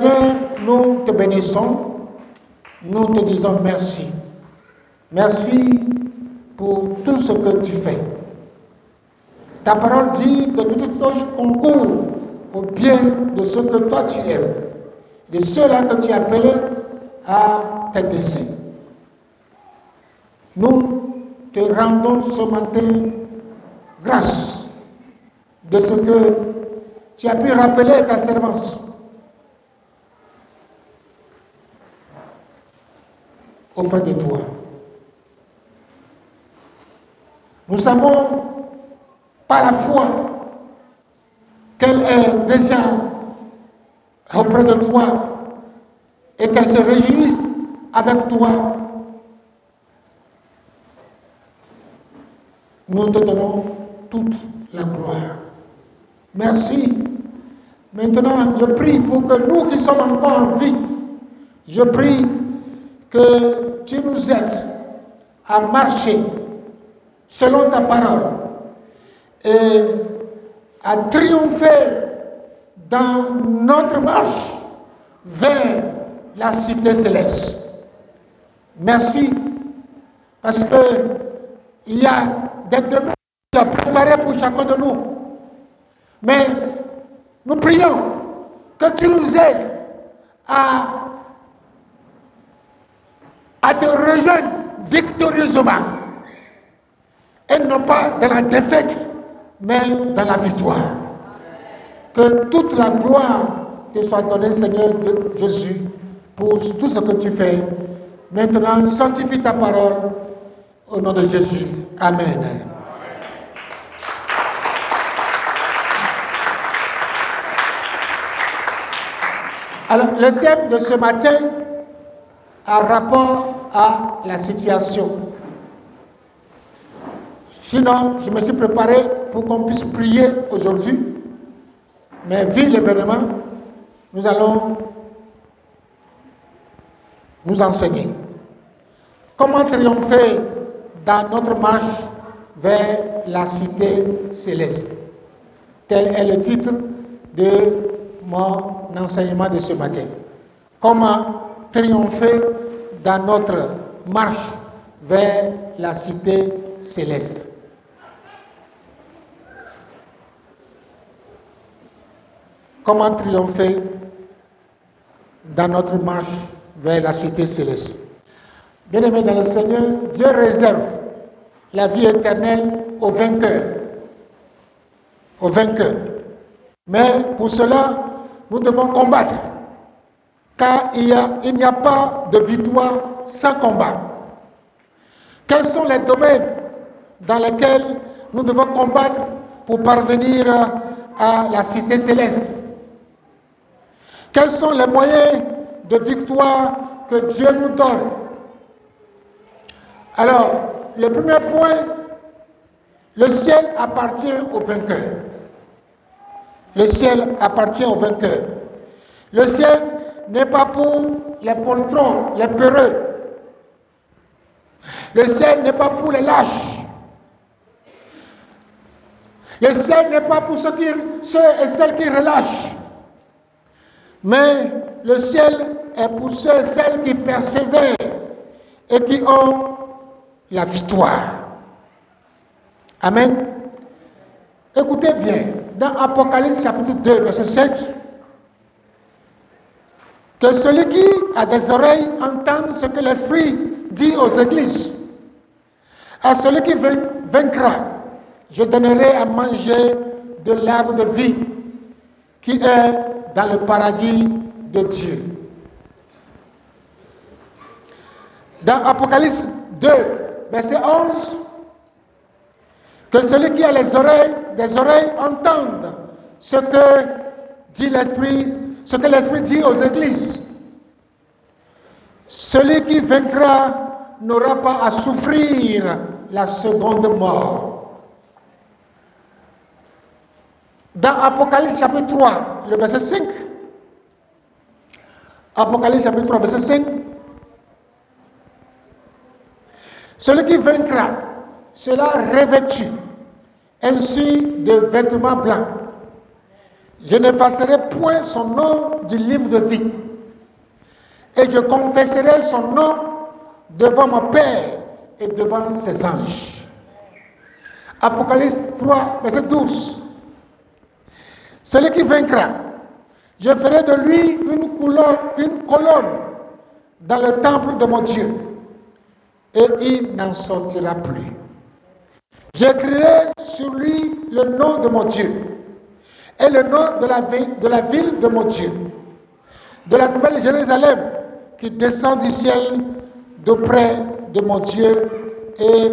Seigneur, nous te bénissons, nous te disons merci. Merci pour tout ce que tu fais. Ta parole dit que toute chose concourt au bien de ce que toi tu aimes, de ceux-là que tu appelles à tes desseins. Nous te rendons ce matin grâce de ce que tu as pu rappeler ta servante auprès de toi. Nous savons par la foi qu'elle est déjà auprès de toi et qu'elle se réjouit avec toi. Nous te donnons toute la gloire. Merci. Maintenant, je prie pour que nous qui sommes encore en vie, je prie que tu nous aides à marcher selon ta parole et à triompher dans notre marche vers la cité céleste. Merci parce que il y a des demeures qui sont préparées pour chacun de nous. Mais nous prions que tu nous aides à te rejoindre victorieusement et non pas dans la défaite, mais dans la victoire. Que toute la gloire te soit donnée, Seigneur Jésus, pour tout ce que tu fais. Maintenant, sanctifie ta parole au nom de Jésus. Amen. Alors, le thème de ce matin a rapport à la situation. Sinon, je me suis préparé pour qu'on puisse prier aujourd'hui. Mais vu l'événement, nous allons nous enseigner. Comment triompher dans notre marche vers la cité céleste? Tel est le titre de mon enseignement de ce matin. Comment triompher dans notre marche vers la cité céleste? Comment triompher dans notre marche vers la cité céleste? Bien-aimés dans le Seigneur, Dieu réserve la vie éternelle aux vainqueurs. Aux vainqueurs. Mais pour cela, nous devons combattre. Car il n'y a pas de victoire sans combat. Quels sont les domaines dans lesquels nous devons combattre pour parvenir à la cité céleste? Quels sont les moyens de victoire que Dieu nous donne? Alors, le premier point, le ciel appartient aux vainqueurs. Le ciel appartient aux vainqueurs. Le ciel n'est pas pour les poltrons, les peureux. Le ciel n'est pas pour les lâches. Le ciel n'est pas pour ceux et celles qui relâchent. Mais le ciel est pour ceux et celles qui persévèrent et qui ont la victoire. Amen. Écoutez bien, dans Apocalypse chapitre 2, verset 7, que celui qui a des oreilles entende ce que l'Esprit dit aux églises. À celui qui vaincra, je donnerai à manger de l'arbre de vie qui est dans le paradis de Dieu. Dans Apocalypse 2, verset 11, que celui qui a des oreilles entende ce que dit l'Esprit, ce que l'Esprit dit aux églises. Celui qui vaincra n'aura pas à souffrir la seconde mort. Dans Apocalypse chapitre 3, le verset 5, Apocalypse chapitre 3, verset 5, celui qui vaincra sera revêtu ainsi de vêtements blancs. Je n'effacerai point son nom du livre de vie. Et je confesserai son nom devant mon Père et devant ses anges. Apocalypse 3, verset 12. Celui qui vaincra, je ferai de lui une colonne dans le temple de mon Dieu, et il n'en sortira plus. J'écrirai sur lui le nom de mon Dieu, et le nom de la ville de mon Dieu, de la nouvelle Jérusalem qui descend du ciel d'auprès de mon Dieu et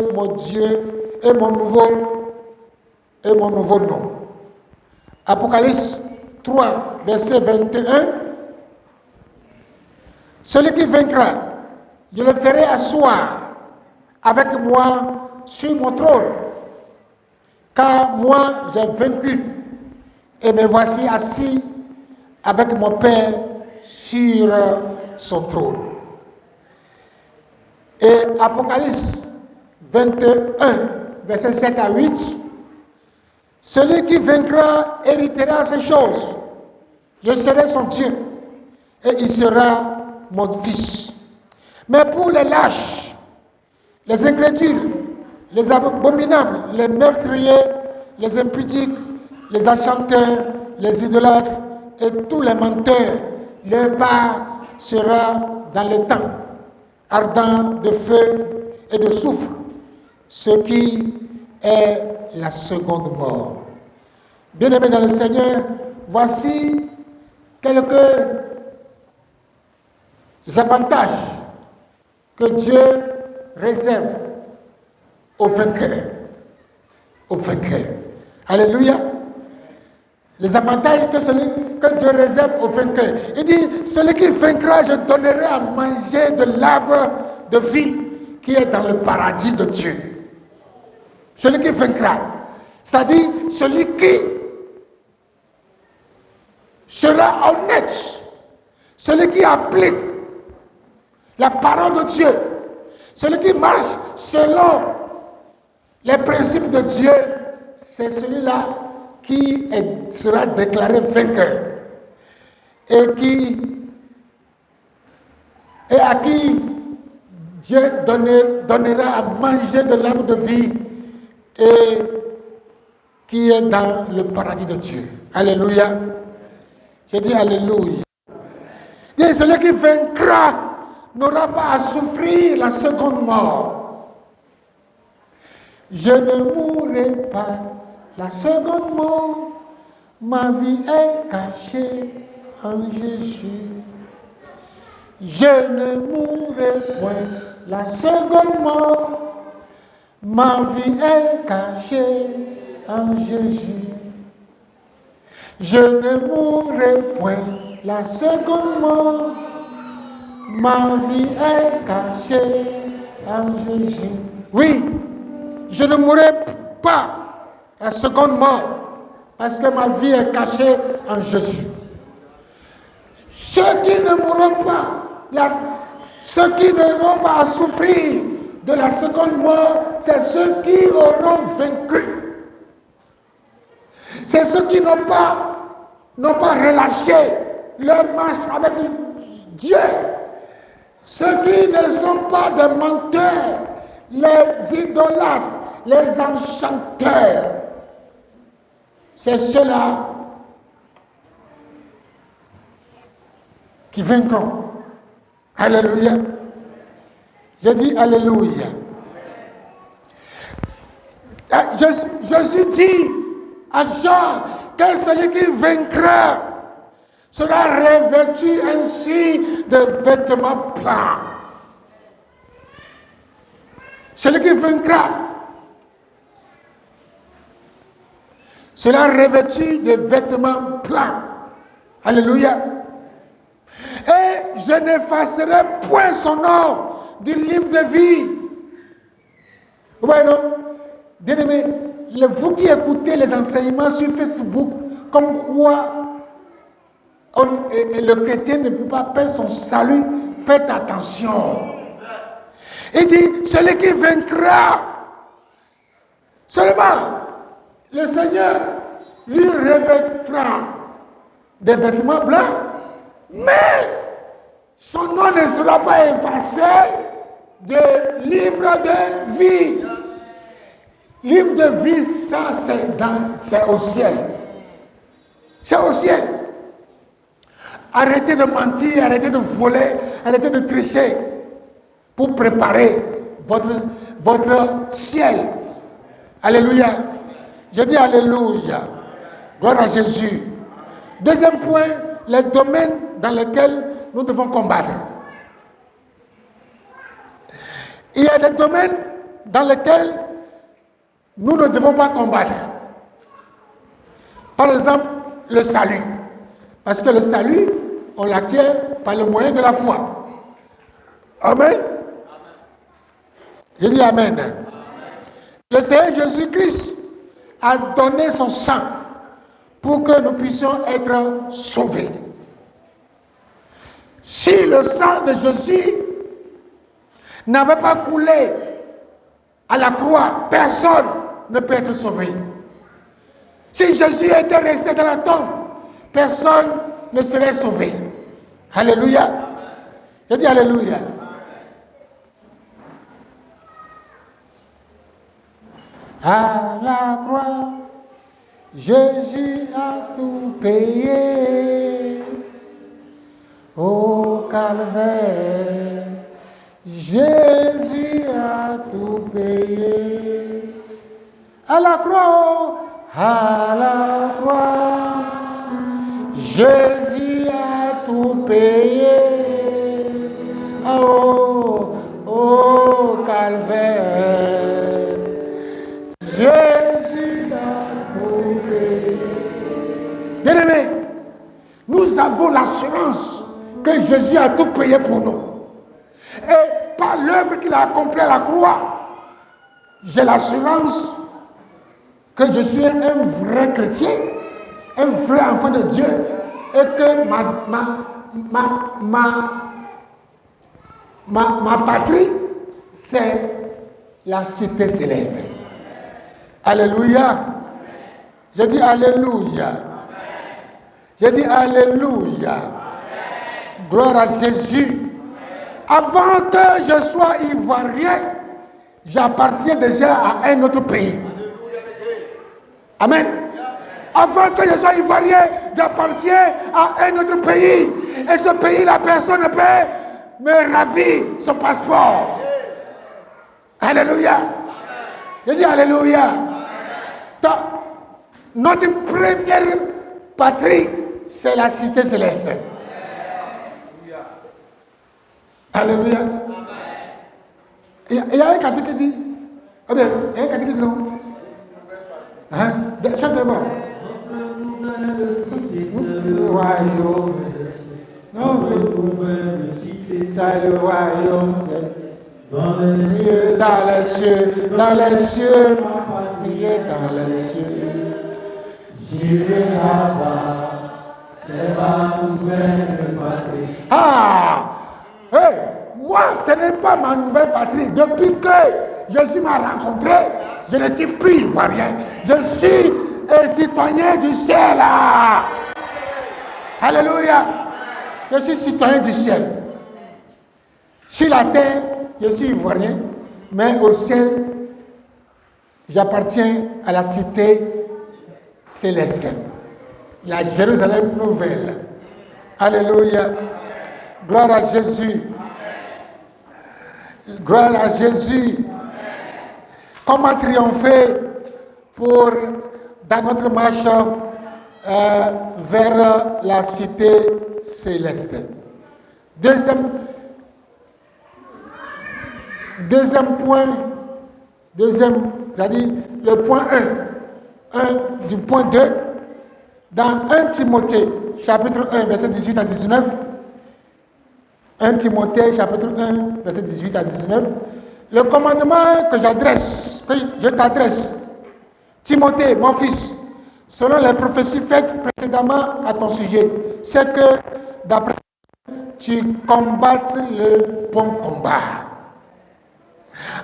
mon nouveau nom. Apocalypse 3, verset 21. Celui qui vaincra, je le ferai asseoir avec moi sur mon trône, car moi j'ai vaincu et me voici assis avec mon Père sur son trône. Et Apocalypse 21, verset 7 à 8. Celui qui vaincra héritera ces choses. Je serai son Dieu et il sera mon fils. Mais pour les lâches, les incrédules, les abominables, les meurtriers, les impudiques, les enchanteurs, les idolâtres et tous les menteurs, leur part sera dans le temps ardent de feu et de soufre, ce qui est la seconde mort. Bien-aimés dans le Seigneur, voici quelques avantages que Dieu réserve aux vainqueurs. Aux vainqueurs. Alléluia. Les avantages que Dieu réserve aux vainqueurs. Il dit, celui qui vaincra, je donnerai à manger de l'arbre de vie qui est dans le paradis de Dieu. Celui qui vaincra. C'est-à-dire, celui qui sera honnête. Celui qui applique la parole de Dieu. Celui qui marche selon les principes de Dieu, c'est celui-là qui sera déclaré vainqueur et à qui Dieu donnera à manger de l'arbre de vie et qui est dans le paradis de Dieu. Alléluia. J'ai dit Alléluia. Et celui qui vaincra n'aura pas à souffrir la seconde mort. Je ne mourrai pas la seconde mort. Ma vie est cachée en Jésus. Je ne mourrai point la seconde mort. Ma vie est cachée en Jésus. Je ne mourrai point la seconde mort. Ma vie est cachée en Jésus. Oui, je ne mourrai pas la seconde mort parce que ma vie est cachée en Jésus. Ceux qui ne mourront pas, ceux qui n'auront pas à souffrir de la seconde mort, c'est ceux qui auront vaincu. C'est ceux qui n'ont pas relâché leur marche avec Dieu. Ceux qui ne sont pas des menteurs, les idolâtres, les enchanteurs, c'est ceux-là qui vaincront. Alléluia. J'ai dit Alléluia. Jésus dit à Jean que celui qui vaincra sera revêtu ainsi de vêtements blancs. Celui qui vaincra sera revêtu de vêtements blancs. Alléluia. Et je n'effacerai point son nom du livre de vie. Vous voyez, non? Bien aimé, vous qui écoutez les enseignements sur Facebook, comme quoi le chrétien ne peut pas perdre son salut, faites attention. Il dit, celui qui vaincra, seulement le Seigneur lui revêtera des vêtements blancs, mais son nom ne sera pas effacé de livre de vie. Livre de vie, ça c'est au ciel. C'est au ciel. Arrêtez de mentir, arrêtez de voler, arrêtez de tricher pour préparer votre ciel. Alléluia. Je dis alléluia. Gloire à Jésus. Deuxième point, les domaines dans lesquels nous devons combattre. Il y a des domaines dans lesquels nous ne devons pas combattre. Par exemple, le salut. Parce que le salut, on l'acquiert par le moyen de la foi. Amen. Je dis amen. Le Seigneur Jésus-Christ a donné son sang pour que nous puissions être sauvés. Si le sang de Jésus n'avait pas coulé à la croix, personne ne peut être sauvé. Si Jésus était resté dans la tombe, personne ne serait sauvé. Alléluia. Je dis alléluia. À la croix, Jésus a tout payé. Au calvaire, Jésus a tout payé. À la croix, Jésus a tout payé. Au calvaire, Jésus a tout payé. Bien-aimés, nous avons l'assurance que Jésus a tout payé pour nous. Et par l'œuvre qu'il a accomplie à la croix, j'ai l'assurance que je suis un vrai chrétien, un vrai enfant de Dieu, et que ma patrie, c'est la cité céleste. Alléluia. Je dis alléluia. Je dis alléluia. Gloire à Jésus. Avant que je sois ivoirien, j'appartiens déjà à un autre pays. Amen. Avant que je sois ivoirien, j'appartiens à un autre pays. Et ce pays, la personne ne peut me ravir son passeport. Alléluia. Je dis alléluia. Notre première patrie, c'est la cité céleste. Alléluia. Il y a un cantique qui dit, il y a un cantique qui dit non. Hein? Chantez-moi. Le royaume, notre nouvelle cité, c'est le royaume dans les cieux, dans les cieux, dans les cieux, dans les cieux. J'irai là-bas, c'est ma nouvelle patrie. Ah! Hey, moi, ce n'est pas ma nouvelle patrie. Depuis que Jésus m'a rencontré, je ne suis plus ivoirien. Je suis un citoyen du ciel. Alléluia. Je suis citoyen du ciel. Sur la terre, je suis ivoirien, mais au ciel, j'appartiens à la cité céleste, la Jérusalem nouvelle. Alléluia. Gloire à Jésus. Gloire à Jésus. Comment triompher dans notre marche vers la cité céleste. Deuxième point, c'est-à-dire le point 1 du point 2, dans 1 Timothée, chapitre 1, verset 18 à 19, 1 Timothée, chapitre 1, verset 18 à 19, le commandement que je t'adresse, Timothée, mon fils, selon les prophéties faites précédemment à ton sujet, c'est que d'après tu combattes le bon combat,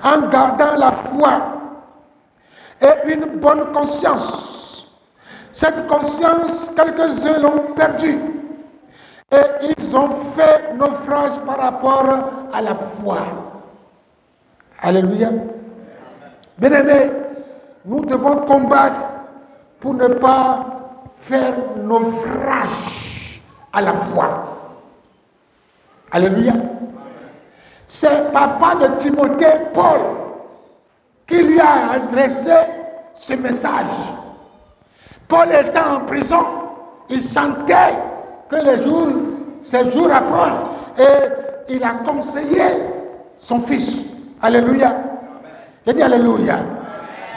en gardant la foi et une bonne conscience. Cette conscience, quelques-uns l'ont perdue. Et ils ont fait naufrage par rapport à la foi. Alléluia. Bien-aimés, nous devons combattre pour ne pas faire naufrage à la foi. Alléluia. C'est papa de Timothée, Paul, qui lui a adressé ce message. Paul était en prison, il sentait que ces jours approchent et il a conseillé son fils. Alléluia. J'ai dit Alléluia.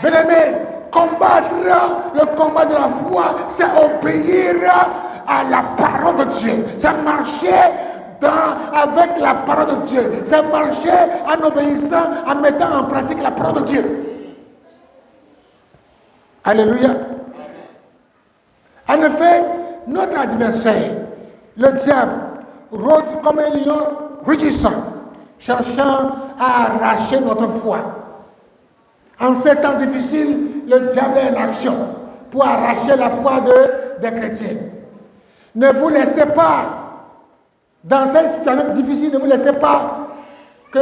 Bien-aimé, combattre le combat de la foi, c'est obéir à la parole de Dieu. C'est marcher avec la parole de Dieu. C'est marcher en obéissant, en mettant en pratique la parole de Dieu. Alléluia. En effet, notre adversaire, le diable, rôde comme un lion rugissant, cherchant à arracher notre foi. En ces temps difficiles, le diable est en action pour arracher la foi des chrétiens. Ne vous laissez pas, dans cette situation difficile, ne vous laissez pas que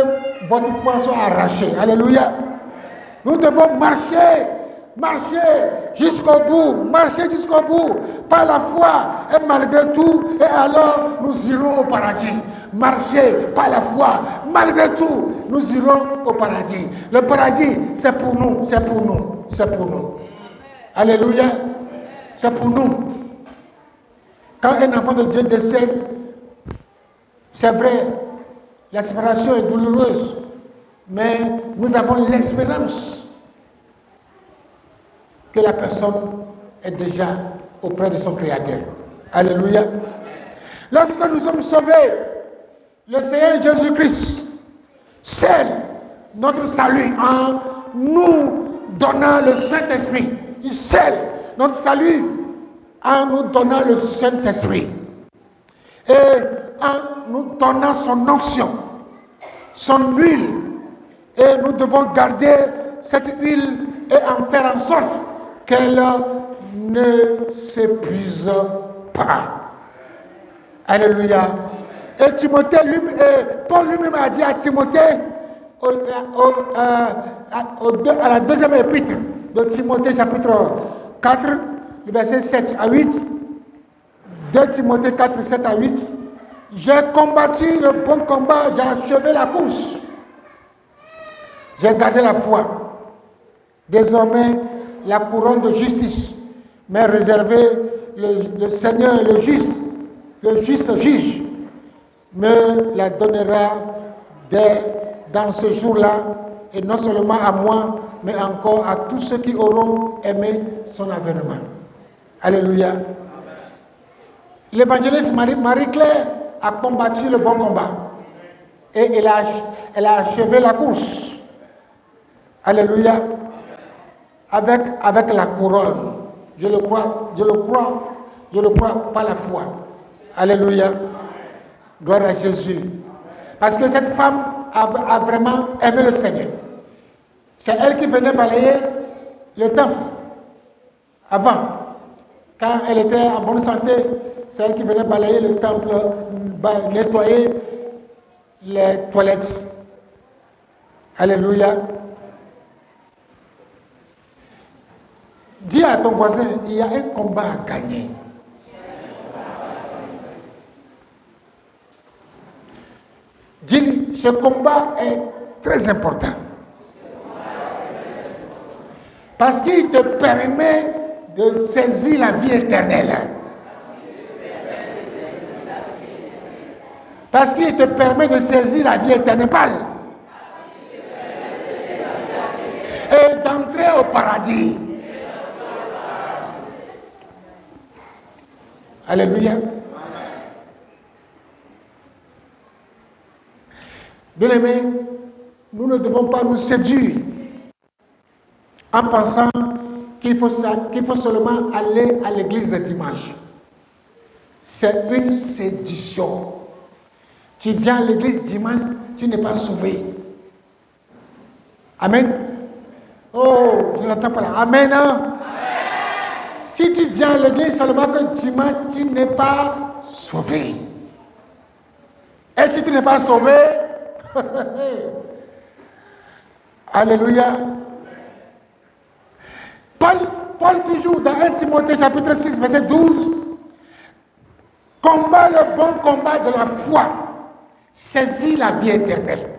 votre foi soit arrachée. Alléluia. Nous devons marcher jusqu'au bout, par la foi, et malgré tout, et alors nous irons au paradis. Marcher par la foi, malgré tout, nous irons au paradis. Le paradis, c'est pour nous, c'est pour nous, c'est pour nous. Alléluia, c'est pour nous. Quand un enfant de Dieu décède, c'est vrai, la séparation est douloureuse, mais nous avons l'espérance que la personne est déjà auprès de son Créateur. Alléluia. Lorsque nous sommes sauvés, le Seigneur Jésus-Christ scelle notre salut en nous donnant le Saint-Esprit. Il scelle notre salut en nous donnant le Saint-Esprit. Et en nous donnant son onction, son huile. Et nous devons garder cette huile et en faire en sorte qu'elle ne s'épuise pas. Alléluia. Et Paul lui-même a dit à Timothée, à la deuxième épître de Timothée, chapitre 4, verset 7 à 8, 2 Timothée 4, 7 à 8, j'ai combattu le bon combat, j'ai achevé la course, j'ai gardé la foi. Désormais, la couronne de justice m'est réservée, le Seigneur, le juste juge, me la donnera dans ce jour-là, et non seulement à moi, mais encore à tous ceux qui auront aimé son avènement. Alléluia. L'évangéliste Marie-Claire a combattu le bon combat et elle a achevé la course. Alléluia. Avec la couronne. Je le crois par la foi. Alléluia. Gloire à Jésus. Parce que cette femme a vraiment aimé le Seigneur. C'est elle qui venait balayer le temple. Avant, quand elle était en bonne santé, c'est elle qui venait balayer le temple, nettoyer les toilettes. Alléluia. Dis à ton voisin, il y a un combat à gagner. Dis-lui, ce combat est très important. Parce qu'il te permet de saisir la vie éternelle. Parce qu'il te permet de saisir la vie éternelle. Et d'entrer au paradis. Alléluia. Bien-aimés, nous ne devons pas nous séduire en pensant qu'il faut seulement aller à l'église le dimanche. C'est une séduction. Tu viens à l'église dimanche, tu n'es pas sauvé. Amen. Oh, je n'entends pas là. Amen. Hein? Amen. Si tu viens à l'église seulement que dimanche, tu n'es pas sauvé. Et si tu n'es pas sauvé, alléluia. Paul toujours dans 1 Timothée chapitre 6 verset 12, combat le bon combat de la foi, saisis la vie éternelle,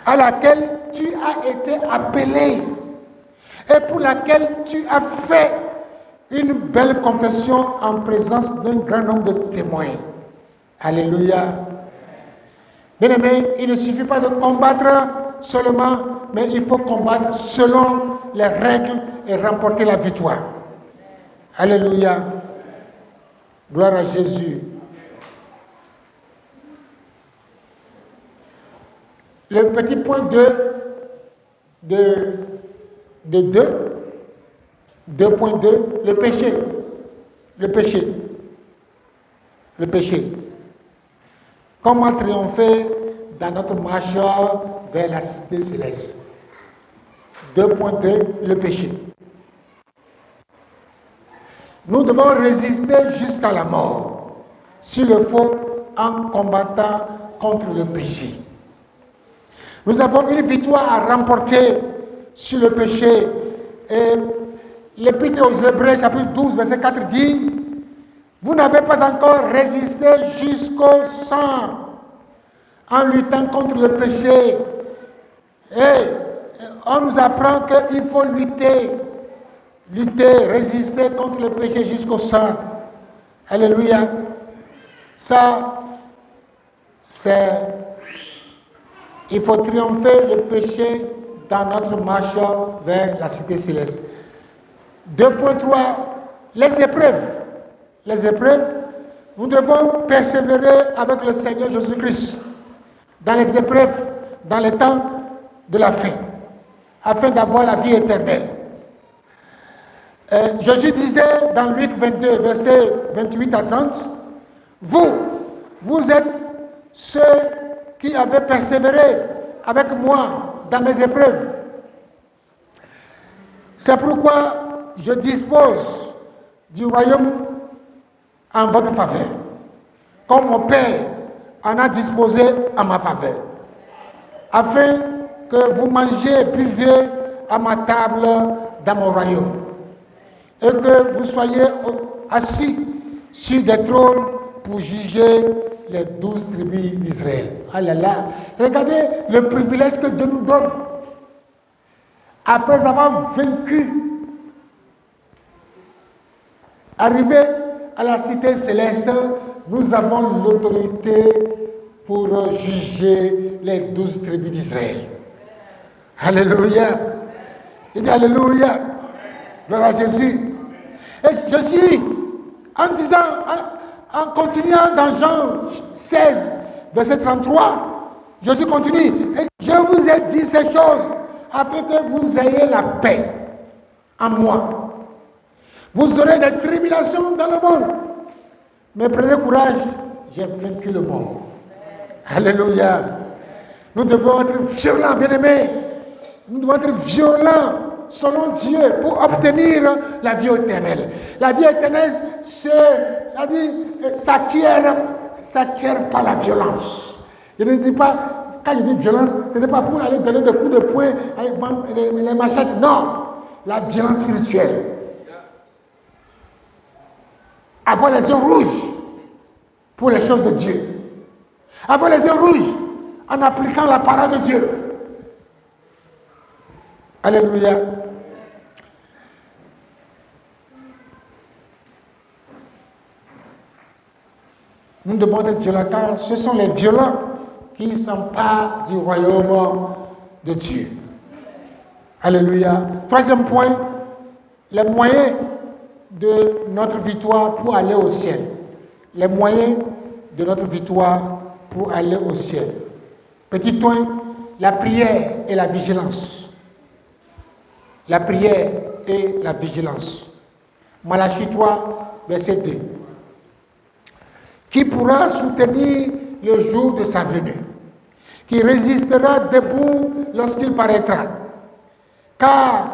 à laquelle tu as été appelé et pour laquelle tu as fait une belle confession en présence d'un grand nombre de témoins. Alléluia. Bien-aimés, il ne suffit pas de combattre seulement, mais il faut combattre selon les règles et remporter la victoire. Alléluia. Gloire à Jésus. Le petit point 2.2, le péché. Le péché. Le péché. Comment triompher dans notre marche vers la cité céleste? 2.2, le péché. Nous devons résister jusqu'à la mort, s'il le faut, en combattant contre le péché. Nous avons une victoire à remporter sur le péché. Et l'Épître aux Hébreux, chapitre 12, verset 4 dit: vous n'avez pas encore résisté jusqu'au sang en luttant contre le péché. Et on nous apprend qu'il faut lutter, résister contre le péché jusqu'au sang. Alléluia. Ça, c'est... Il faut triompher le péché dans notre marche vers la cité céleste. 2.3, les épreuves. Les épreuves, nous devons persévérer avec le Seigneur Jésus-Christ dans les épreuves, dans les temps de la fin, afin d'avoir la vie éternelle. Jésus disait dans Luc 22, versets 28 à 30, vous êtes ceux qui avaient persévéré avec moi dans mes épreuves. C'est pourquoi je dispose du royaume en votre faveur, comme mon Père en a disposé à ma faveur, afin que vous mangiez et buviez à ma table dans mon royaume, et que vous soyez assis sur des trônes pour juger les 12 tribus d'Israël. Ah là là, regardez le privilège que Dieu nous donne. Après avoir vaincu, arrivé à la cité céleste, nous avons l'autorité pour juger les 12 tribus d'Israël. Alléluia. Il dit Alléluia. Gloire à Jésus. Et Jésus, en disant, en continuant dans Jean 16, verset 33, Jésus continue. Et je vous ai dit ces choses afin que vous ayez la paix en moi. Vous aurez des tribulations dans le monde. Mais prenez courage, j'ai vaincu le monde. Alléluia. Nous devons être violents, bien-aimés. Nous devons être violents selon Dieu pour obtenir la vie éternelle. La vie éternelle, c'est-à-dire, s'acquiert par la violence. Je ne dis pas, quand je dis violence, ce n'est pas pour aller donner des coups de poing avec les machettes. Non, la violence spirituelle. Avoir les yeux rouges pour les choses de Dieu. Avoir les yeux rouges en appliquant la parole de Dieu. Alléluia. Nous devons être violents car ce sont les violents qui s'emparent du royaume de Dieu. Alléluia. Troisième point, les moyens de notre victoire pour aller au ciel. Les moyens de notre victoire pour aller au ciel. Petit point, la prière et la vigilance. La prière et la vigilance. Malachie 3, verset 2. Qui pourra soutenir le jour de sa venue? Qui résistera debout lorsqu'il paraîtra? Car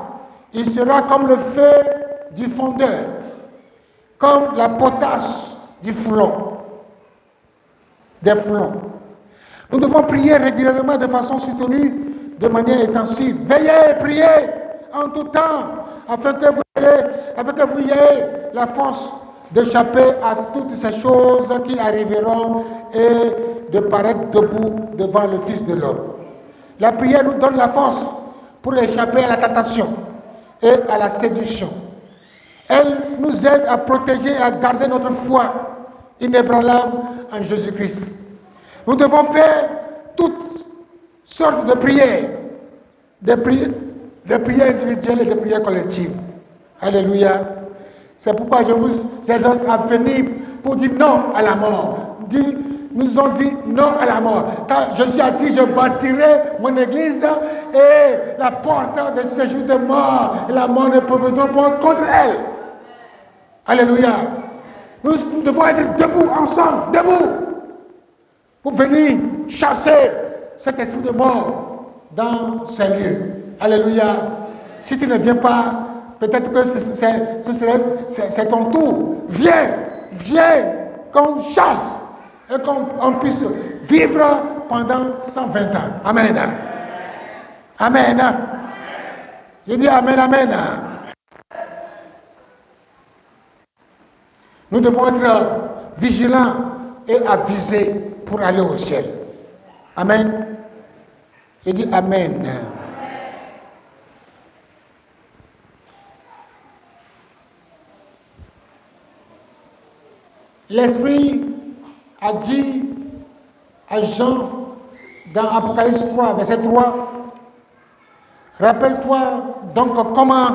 il sera comme le feu du fondeur, comme la potasse du foulon, des foulons. Nous devons prier régulièrement de façon soutenue, de manière intensive. Veillez, priez en tout temps, afin que vous ayez la force d'échapper à toutes ces choses qui arriveront et de paraître debout devant le Fils de l'homme. La prière nous donne la force pour échapper à la tentation et à la séduction. Elle nous aide à protéger et à garder notre foi inébranlable en Jésus-Christ. Nous devons faire toutes sortes de prières, des prières individuelles et des prières collectives. Alléluia. C'est pourquoi je vous exhorte à venir pour dire non à la mort. Nous ont dit non à la mort. Quand Jésus a dit, je bâtirai mon église et la porte de séjour de mort, et la mort ne pourra pas contre elle. Alléluia. Nous devons être debout ensemble, debout, pour venir chasser cet esprit de mort dans ces lieux. Alléluia. Si tu ne viens pas, peut-être que c'est ton tour. Viens, qu'on chasse et qu'on puisse vivre pendant 120 ans. Amen. Amen. Je dis amen, amen. Nous devons être vigilants et avisés pour aller au ciel. Amen. Je dis amen. L'Esprit a dit à Jean dans Apocalypse 3, verset 3, rappelle-toi donc comment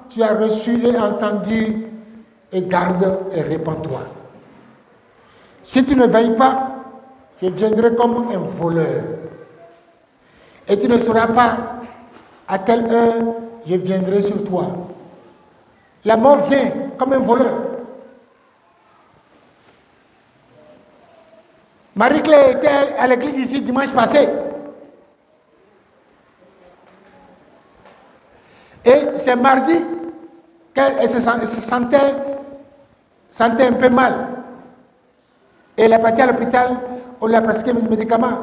tu as reçu et entendu et garde et répands-toi. Si tu ne veilles pas, je viendrai comme un voleur. Et tu ne sauras pas à quelle heure je viendrai sur toi. La mort vient comme un voleur. Marie-Claire était à l'église ici dimanche passé. Et c'est mardi qu'elle se sentait un peu mal. Et elle est partie à l'hôpital, on lui a prescrit des médicaments.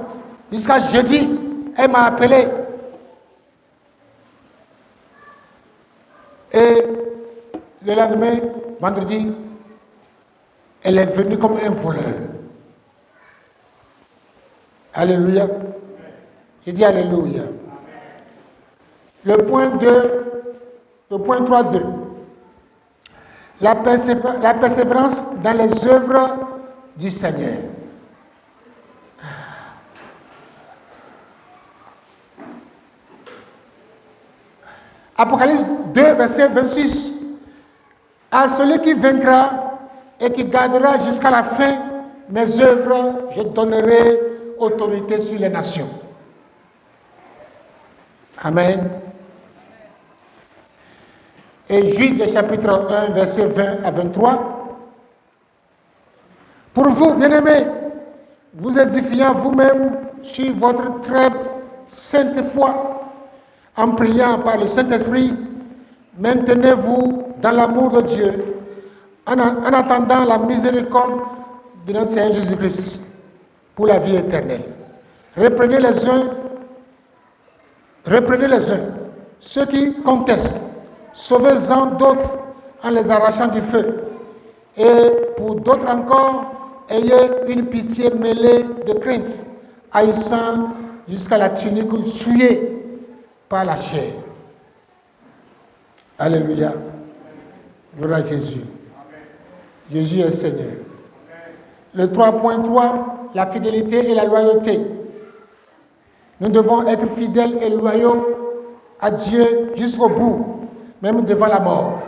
Jusqu'à jeudi, elle m'a appelé. Et le lendemain, vendredi, elle est venue comme un voleur. Alléluia. Je dis alléluia. Le point 3.2. La persévérance dans les œuvres du Seigneur. Apocalypse 2, verset 26. À celui qui vaincra et qui gardera jusqu'à la fin mes œuvres, je donnerai autorité sur les nations. Amen. Et Jude chapitre 1, verset 20 à 23. Pour vous, bien-aimés, vous édifiant vous-même sur votre très sainte foi, en priant par le Saint-Esprit, maintenez-vous dans l'amour de Dieu, en attendant la miséricorde de notre Seigneur Jésus-Christ pour la vie éternelle. Reprenez les uns, ceux qui contestent, sauvez-en d'autres en les arrachant du feu. Et pour d'autres encore, ayez une pitié mêlée de crainte, haïssant jusqu'à la tunique souillée par la chair. Alléluia. Gloire à Jésus. Jésus est Seigneur. Le 3.3, la fidélité et la loyauté. Nous devons être fidèles et loyaux à Dieu jusqu'au bout, même devant la mort.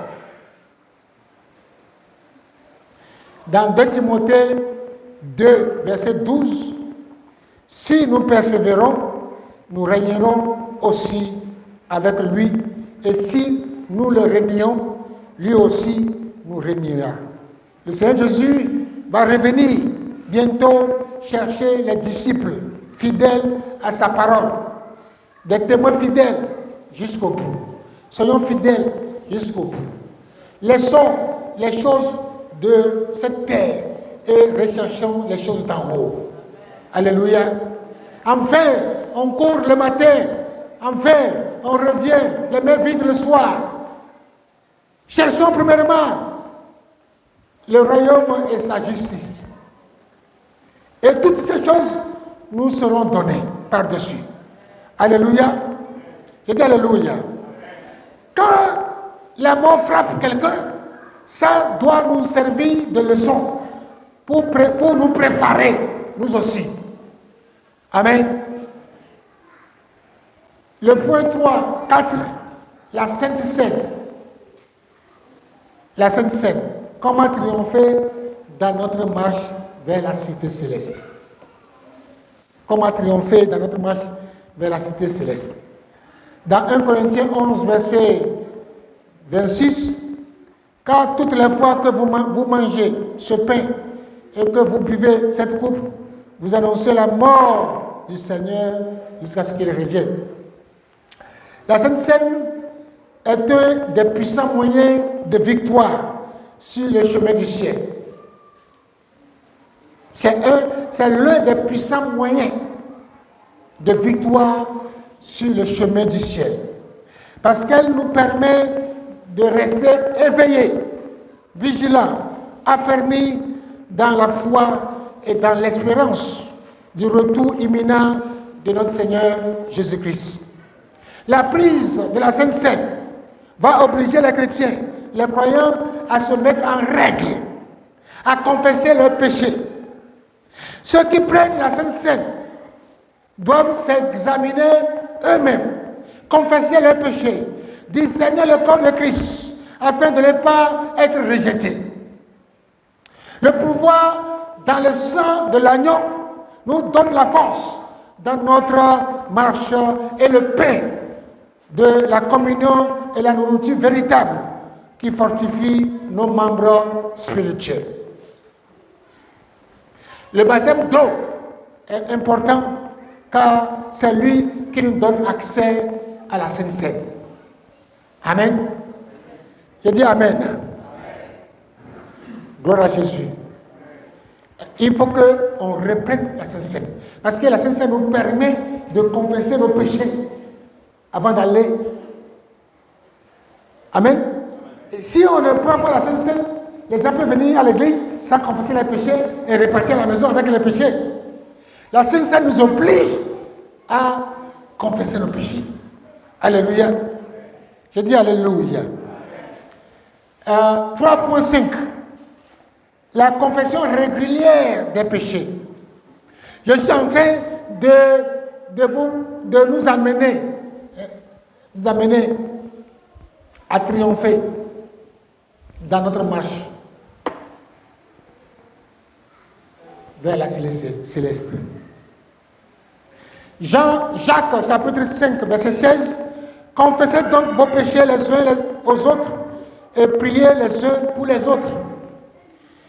Dans 2 Timothée 2, verset 12, si nous persévérons, nous régnerons aussi avec lui, et si nous le régnons, lui aussi nous régnera. Le Seigneur Jésus va revenir bientôt chercher les disciples fidèles à sa parole, des témoins fidèles jusqu'au bout. Soyons fidèles jusqu'au bout. Laissons les choses de cette terre et recherchons les choses d'en haut. Alléluia. Enfin, on court le matin. Enfin, on revient les mains vides le soir. Cherchons premièrement le royaume et sa justice. Et toutes ces choses nous seront données par-dessus. Alléluia. Je dis Alléluia. Quand la mort frappe quelqu'un, ça doit nous servir de leçon pour nous préparer, nous aussi. Amen. Le point 3, 4, la Sainte Seine. La Sainte Seine. Comment triompher dans notre marche vers la cité céleste. Comment triompher dans notre marche vers la cité céleste. Dans 1 Corinthiens 11, verset 26, car toutes les fois que vous mangez ce pain et que vous buvez cette coupe, vous annoncez la mort du Seigneur jusqu'à ce qu'il revienne. La Sainte Seine est un des puissants moyens de victoire sur le chemin du ciel. C'est l'un des puissants moyens de victoire sur le chemin du ciel. Parce qu'elle nous permet de rester éveillés, vigilants, affermis dans la foi et dans l'espérance du retour imminent de notre Seigneur Jésus-Christ. La prise de la Sainte Seine va obliger les chrétiens, les croyants, à se mettre en règle, à confesser leurs péchés. Ceux qui prennent la Sainte Seine doivent s'examiner eux-mêmes, confesser leurs péchés, discerner le corps de Christ, afin de ne pas être rejetés. Le pouvoir dans le sang de l'agneau nous donne la force dans notre marche et le pain de la communion et la nourriture véritable qui fortifie nos membres spirituels. Le baptême d'eau est important car c'est lui qui nous donne accès à la Sainte Seine. Amen. Je dis Amen. Gloire à Jésus. Il faut qu'on reprenne la Sainte Seine. Parce que la Sainte Seine nous permet de confesser nos péchés avant d'aller. Amen. Et si on ne prend pas la Sainte Seine, les gens peuvent venir à l'église sans confesser les péchés et repartir à la maison avec les péchés. La Sainte Seine nous oblige à confesser nos péchés. Alléluia. Je dis Alléluia. 3.5. La confession régulière des péchés. Je suis en train de nous amener à triompher dans notre marche vers la céleste. Jacques, chapitre 5, verset 16. Confessez donc vos péchés les uns aux autres et priez les uns pour les autres,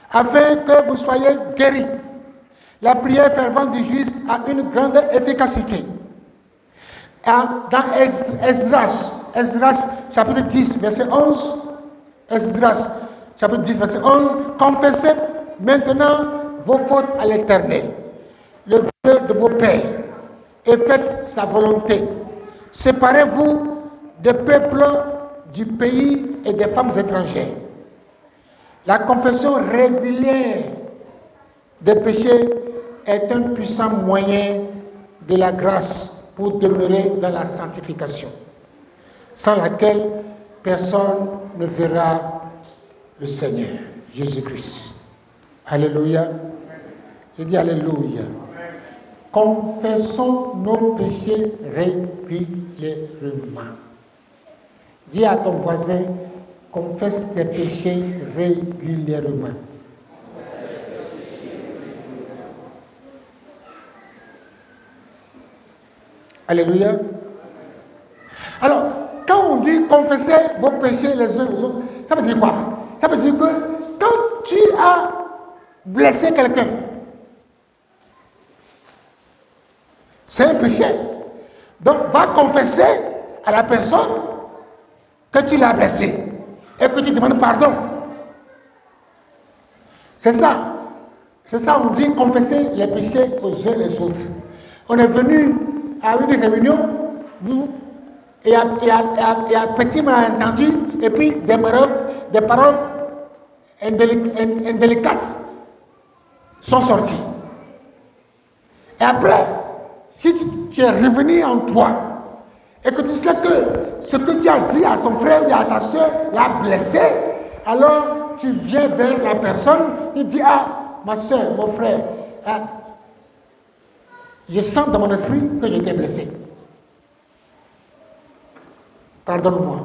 afin que vous soyez guéris. La prière fervente du juste a une grande efficacité. Dans Esdras, chapitre 10, verset 11, Esdras, chapitre 10, verset 11, confessez maintenant vos fautes à l'Éternel, le Dieu de vos pères, et faites sa volonté. Séparez-vous des peuples du pays et des femmes étrangères. La confession régulière des péchés est un puissant moyen de la grâce pour demeurer dans la sanctification, sans laquelle personne ne verra le Seigneur Jésus-Christ. Alléluia. Je dis Alléluia. Confessons nos péchés régulièrement. Dis à ton voisin, confesse tes péchés régulièrement. Alléluia. Alors, quand on dit confesser vos péchés les uns aux autres, ça veut dire quoi? Ça veut dire que quand tu as blessé quelqu'un, c'est un péché. Donc, va confesser à la personne que tu l'as blessé. et que tu demandes pardon. C'est ça. C'est ça, on dit confesser les péchés aux uns et les autres. On est venu à une réunion, et un petit malentendu, et puis des paroles indélicates sont sorties. Et après, si tu es revenu en toi, et que tu sais que ce que tu as dit à ton frère ou à ta soeur l'a blessé, alors tu viens vers la personne, il dit, ah, ma soeur, mon frère, ah, je sens dans mon esprit que j'étais blessé. Pardonne-moi.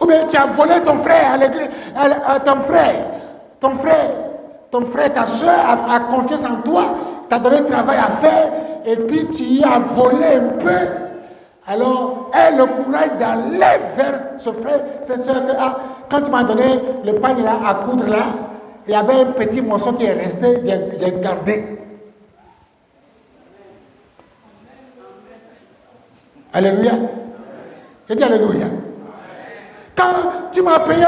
Ou bien tu as volé ton frère à l'église, ton frère, ta soeur a confiance en toi, t'a donné un travail à faire, et puis tu y as volé un peu. Alors, aie le courage d'aller vers ce frère, cette soeur, que quand tu m'as donné le pain là, à coudre là, il y avait un petit morceau qui est resté, j'ai gardé. Alléluia. Je dis Alléluia. Quand tu m'as payé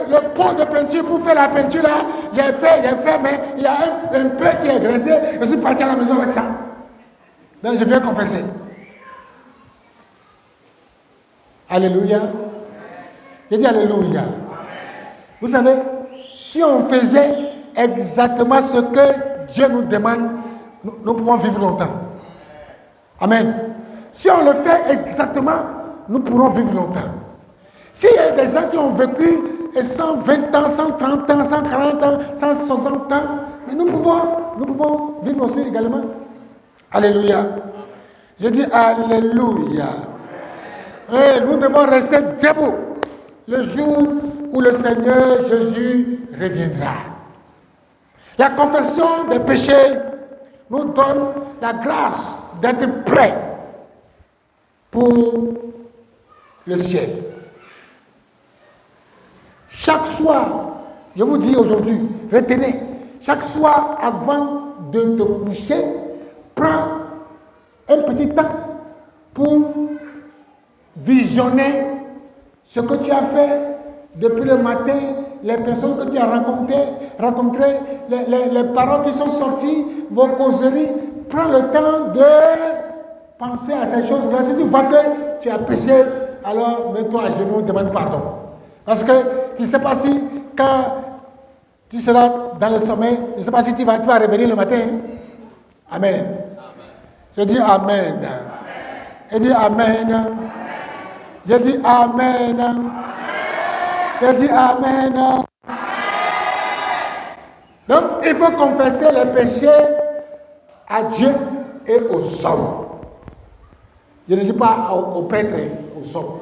le pot de peinture pour faire la peinture là, j'ai fait, mais il y a un peu qui est graissé, je suis parti à la maison avec ça. Donc je viens confesser. Alléluia. Je dis Alléluia. Vous savez, si on faisait exactement ce que Dieu nous demande, nous pouvons vivre longtemps. Amen. Si on le fait exactement, nous pourrons vivre longtemps. S'il y a des gens qui ont vécu 120 ans, 130 ans, 140 ans, 160 ans, mais nous pouvons vivre aussi également. Alléluia. Je dis Alléluia. Et nous devons rester debout le jour où le Seigneur Jésus reviendra. La confession des péchés nous donne la grâce d'être prêts pour le ciel. Chaque soir, je vous dis aujourd'hui, retenez, chaque soir avant de te coucher, prends un petit temps pour visionner ce que tu as fait depuis le matin, les personnes que tu as rencontrées, les paroles qui sont sorties, vos causeries. Prends le temps de penser à ces choses-là. Si tu vois que tu as péché, alors mets-toi à genoux, demande pardon. Parce que tu ne sais pas si, quand tu seras dans le sommeil, je ne sais pas si tu vas revenir le matin. Amen. Je dis Amen. Je dis Amen. Je dis Amen. Je dis Amen. Donc, il faut confesser les péchés à Dieu et aux hommes. Je ne dis pas aux prêtres, aux hommes.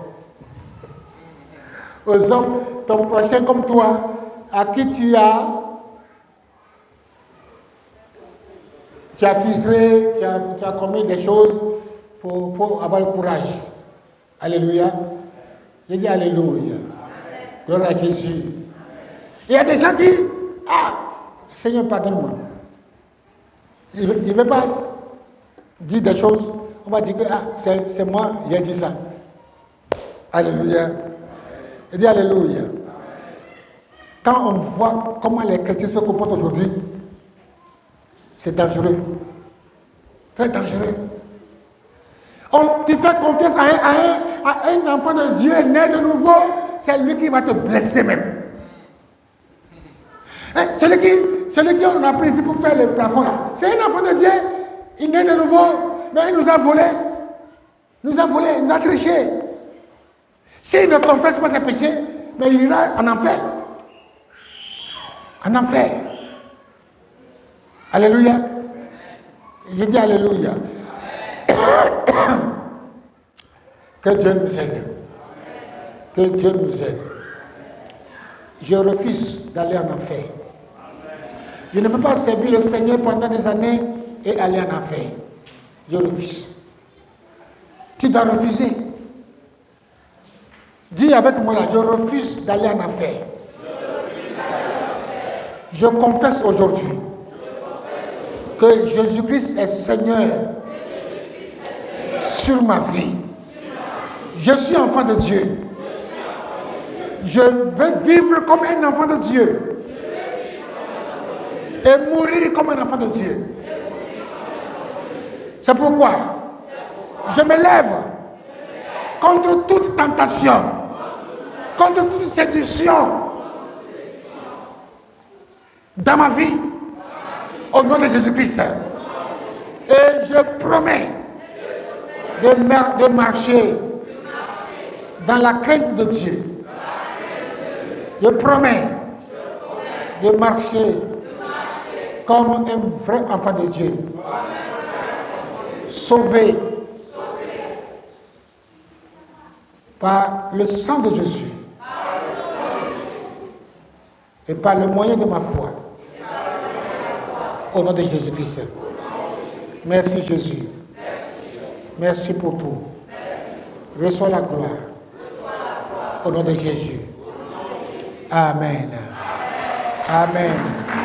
Aux hommes, ton prochain comme toi, à qui tu as ficelé, tu as commis des choses, il faut avoir le courage. Alléluia. Je dis Alléluia. Gloire à Jésus. Il y a des gens qui disent, ah, Seigneur, pardonne-moi. Il ne veut pas dire des choses. On va dire que c'est moi, j'ai dit ça. Alléluia. Je dis Alléluia. Quand on voit comment les chrétiens se comportent aujourd'hui, c'est dangereux. Très dangereux. Tu fais confiance à un enfant de Dieu né de nouveau, c'est lui qui va te blesser même. Celui qui on a pris ici pour faire le plafond là, c'est un enfant de Dieu, il est né de nouveau, mais il nous a volé. Il nous a triché. S'il ne confesse pas ses péchés, mais il ira en enfer. En enfer. Alléluia. Je dis Alléluia. Que Dieu nous aide. Que Dieu nous aide. Je refuse d'aller en enfer. Je ne peux pas servir le Seigneur pendant des années et aller en enfer. Je refuse. Tu dois refuser. Dis avec moi là, je refuse d'aller en enfer. Je confesse aujourd'hui que Jésus-Christ est Seigneur sur ma vie. Je suis enfant de Dieu. Je vais vivre comme un enfant de Dieu. Et mourir comme un enfant de Dieu. C'est pourquoi je me lève contre toute tentation, contre toute séduction dans ma vie, au nom de Jésus-Christ. Et je promets de marcher dans la crainte de Dieu. Je promets de marcher comme un vrai enfant de Dieu. Sauvé par le sang de Jésus et par le moyen de ma foi. Au nom de Jésus-Christ. Merci Jésus. Merci pour tout. Reçois la gloire. Au nom de Jésus. Amen. Amen.